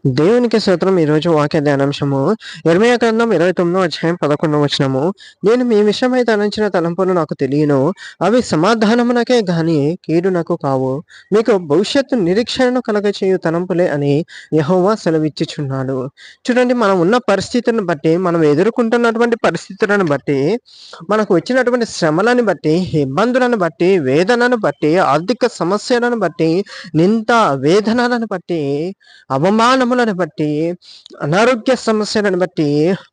దేవునికి స్తోత్రం. ఈరోజు వాక్య ధ్యానాంశము ఇర్మీయా గ్రంథం 29వ అధ్యాయం 11వ వచనము. నేను మీ విషయమై తలంచిన తలంపులు నాకు తెలియను, అవి సమాధానమునకే గాని కీడునకు కావు, మీకు భవిష్యత్తు నిరీక్షణను కలగచేయు తలంపులే అని యెహోవా సెలవిచ్చుచున్నాడు. చూడండి, మనం ఉన్న పరిస్థితులను బట్టి, మనం ఎదుర్కొంటున్నటువంటి పరిస్థితులను బట్టి, మనకు వచ్చినటువంటి శ్రమలను బట్టి, ఇబ్బందులను బట్టి, వేదనను బట్టి, ఆర్థిక సమస్యలను బట్టి, నింద వేదనలను బట్టి, అవమానములను బట్టి, అనారోగ్య సమస్యలను బట్టి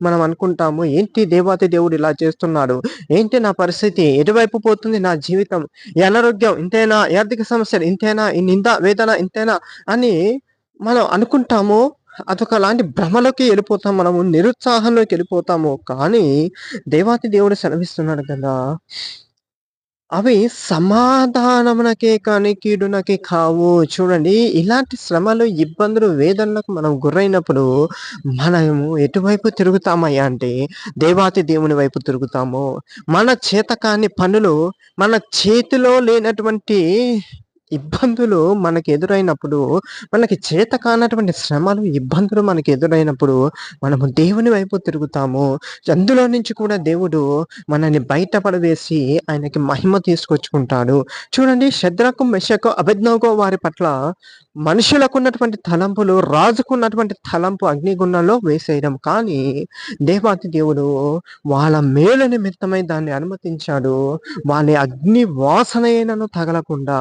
మనం అనుకుంటాము, ఏంటి దేవాతి దేవుడు ఇలా చేస్తున్నాడు, ఏంటి నా పరిస్థితి, ఎటువైపు పోతుంది నా జీవితం, ఈ అనారోగ్యం ఇంతేనా, ఈ ఆర్థిక సమస్యలు ఇంతేనా, ఈ నింద వేదన ఇంతేనా అని మనం అనుకుంటాము. అదొకలాంటి భ్రమలోకి వెళ్ళిపోతాం, మనము నిరుత్సాహంలోకి వెళ్ళిపోతాము. కానీ దేవాతి దేవుడు సెలవిస్తున్నాడు కదా, అవి సమాధానమునకే కానీ కీడునకే కావు. చూడండి, ఇలాంటి శ్రమలు, ఇబ్బందులు, వేదనలకు మనం గురైనప్పుడు మనము ఎటువైపు తిరుగుతామయ్యా అంటే దేవాతి దేవుని వైపు తిరుగుతాము. మన చేతకాని పనులు, మన చేతిలో లేనటువంటి ఇబ్బందులు మనకి ఎదురైనప్పుడు, మనకి చేత కానటువంటి శ్రమలు, ఇబ్బందులు మనకి ఎదురైనప్పుడు మనము దేవుని వైపు తిరుగుతాము. అందులో నుంచి కూడా దేవుడు మనల్ని బయటపడవేసి ఆయనకి మహిమ తీసుకొచ్చుకుంటాడు. చూడండి, షద్రకు, మెషకు, అబేద్నెగో వారి పట్ల మనుషులకున్నటువంటి తలంపులు, రాజుకున్నటువంటి తలంపు అగ్నిగుండంలో వేసేయడం. కానీ దేవాతి దేవుడు వాళ్ళ మేలు నిమిత్తమై దాన్ని అనుమతించాడు. వాళ్ళ అగ్ని వాసనైనను తగలకుండా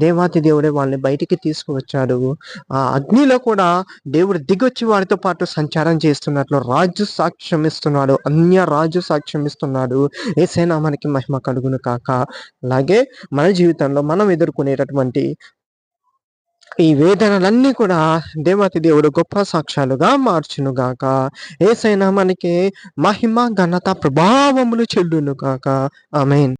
దేవాతి దేవుడే వాళ్ళని బయటికి తీసుకువచ్చాడు. ఆ అగ్నిలో కూడా దేవుడు దిగొచ్చి వారితో పాటు సంచారం చేస్తున్నట్లు రాజు సాక్ష్యం ఇస్తున్నాడు, అన్య రాజు సాక్ష్యం ఇస్తున్నాడు. యేసయ్య నామానికి మహిమ కలుగును కాక. అలాగే మన జీవితంలో మనం ఎదుర్కొనేటటువంటి ఈ వేదనలన్నీ కూడా దేవాతి దేవుడు గొప్ప సాక్ష్యాలుగా మార్చును గాక. యేసయ్య నామానికి మహిమ, ఘనత, ప్రభావములు చెల్లును గాక. ఆమేన్.